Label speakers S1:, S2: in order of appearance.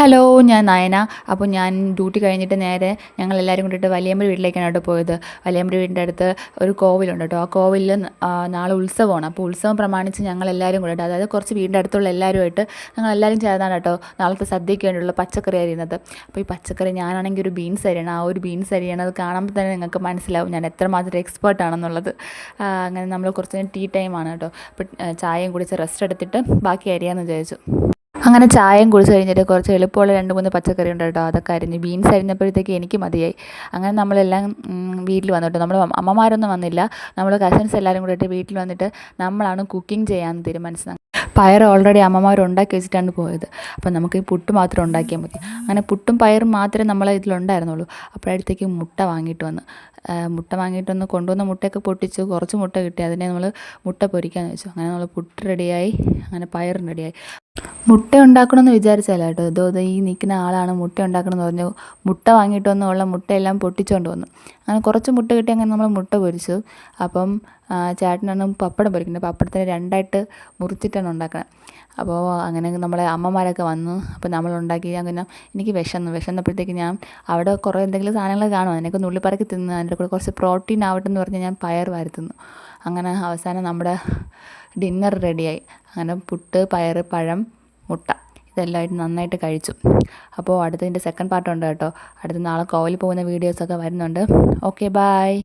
S1: Hello, ഞാൻ നയന. അപ്പോൾ ഞാൻ ഡ്യൂട്ടി കഴിഞ്ഞിട്ട് നേരെ ഞങ്ങളെല്ലാവരും കൂടിയിട്ട് വലിയമ്പടി വീട്ടിലേക്കാണ് കേട്ടോ പോയത്. വലിയമ്പടി വീടിൻ്റെ അടുത്ത് ഒരു കോവിലുണ്ട് കേട്ടോ. ആ കോവിലിൽ നാളെ ഉത്സവമാണ്. അപ്പോൾ ഉത്സവം പ്രമാണിച്ച് ഞങ്ങളെല്ലാവരും കൂടിയിട്ട്, അതായത് കുറച്ച് വീടിൻ്റെ അടുത്തുള്ള എല്ലാവരുമായിട്ട് ഞങ്ങളെല്ലാവരും ചേർന്നാണ് കേട്ടോ നാളത്തെ സദ്യയ്ക്ക് വേണ്ടിയുള്ള പച്ചക്കറി അരിയുന്നത്. അപ്പോൾ ഈ പച്ചക്കറി ഞാനാണെങ്കിൽ ഒരു ബീൻസ് അരിയണം. ആ ഒരു ബീൻസ് അരിയണത് കാണുമ്പോൾ തന്നെ നിങ്ങൾക്ക് മനസ്സിലാവും ഞാൻ എത്രമാത്രം എക്സ്പേർട്ടാണെന്നുള്ളത്. അങ്ങനെ നമ്മൾ കുറച്ച് ടീ ടൈമാണ് കേട്ടോ. അപ്പോൾ ചായയും കുടിച്ച് റെസ്റ്റ് എടുത്തിട്ട് ബാക്കി അരിയാമെന്ന് വിചാരിച്ചു. അങ്ങനെ ചായയും കുടിച്ച് കഴിഞ്ഞിട്ട് കുറച്ച് എളുപ്പമുള്ള 2-3 പച്ചക്കറി ഉണ്ട് കേട്ടോ. അതൊക്കെ അരിഞ്ഞ് ബീൻസ് അരിഞ്ഞപ്പോഴത്തേക്ക് എനിക്ക് മതിയായി. അങ്ങനെ നമ്മളെല്ലാം വീട്ടിൽ വന്നു കേട്ടോ. നമ്മൾ അമ്മമാരൊന്നും വന്നില്ല. നമ്മൾ കസിൻസ് എല്ലാവരും കൂടിയിട്ട് വീട്ടിൽ വന്നിട്ട് നമ്മളാണ് കുക്കിംഗ് ചെയ്യാമെന്ന് തീരുമാനിച്ചത്. പയർ ഓൾറെഡി അമ്മമാർ ഉണ്ടാക്കി വെച്ചിട്ടാണ് പോയത്. അപ്പോൾ നമുക്ക് ഈ പുട്ട് മാത്രം ഉണ്ടാക്കിയാൽ മതി. അങ്ങനെ പുട്ടും പയറും മാത്രമേ നമ്മളെ ഇതിലുണ്ടായിരുന്നുള്ളൂ. അപ്പോഴത്തേക്ക് മുട്ട വാങ്ങിയിട്ട് കൊണ്ടുവന്ന മുട്ടയൊക്കെ പൊട്ടിച്ചു. കുറച്ച് മുട്ട കിട്ടി. അതിനെ നമ്മൾ മുട്ട പൊരിക്കാമെന്ന് വെച്ചു. അങ്ങനെ നമ്മൾ പുട്ട് റെഡിയായി, അങ്ങനെ പയറും റെഡിയായി. മുട്ട ഉണ്ടാക്കണമെന്ന് വിചാരിച്ചല്ല കേട്ടോ. ഈ നിൽക്കുന്ന ആളാണ് മുട്ട ഉണ്ടാക്കണമെന്ന് പറഞ്ഞു. മുട്ട വാങ്ങിയിട്ട് വന്നുള്ള മുട്ടയെല്ലാം പൊട്ടിച്ചുകൊണ്ട് വന്നു. അങ്ങനെ കുറച്ച് മുട്ട കിട്ടി. അങ്ങനെ നമ്മൾ മുട്ട പൊരിച്ചു. അപ്പം ചേട്ടനാണ് പപ്പടം പൊരിക്കുന്നത്. പപ്പടത്തിന് 2ആയിട്ട് മുറിച്ചിട്ടാണ് ഉണ്ടാക്കുന്നത്. അപ്പോൾ അങ്ങനെ നമ്മളെ അമ്മമാരൊക്കെ വന്നു. അപ്പോൾ നമ്മളുണ്ടാക്കി. അങ്ങനെ എനിക്ക് വിശന്നപ്പോഴത്തേക്ക് ഞാൻ അവിടെ കുറേ എന്തെങ്കിലും സാധനങ്ങൾ കാണും, അതിനൊക്കെ നുള്ളിപ്പറക്കി തിന്ന്. അതിൻ്റെ കൂടെ കുറച്ച് പ്രോട്ടീൻ ആവട്ടെ എന്ന് പറഞ്ഞ് ഞാൻ പയർ വാരി. അങ്ങനെ അവസാനം നമ്മുടെ ഡിന്നർ റെഡിയായി. അങ്ങനെ പുട്ട്, പയർ, പഴം, മുട്ട ഇതെല്ലാമായിട്ട് നന്നായിട്ട് കഴിച്ചു. അപ്പോൾ അടുത്തതിൻ്റെ സെക്കൻഡ് പാർട്ടുണ്ട് കേട്ടോ. അടുത്ത നാളെ കോവിൽ പോകുന്ന വീഡിയോസൊക്കെ വരുന്നുണ്ട്. Okay, by.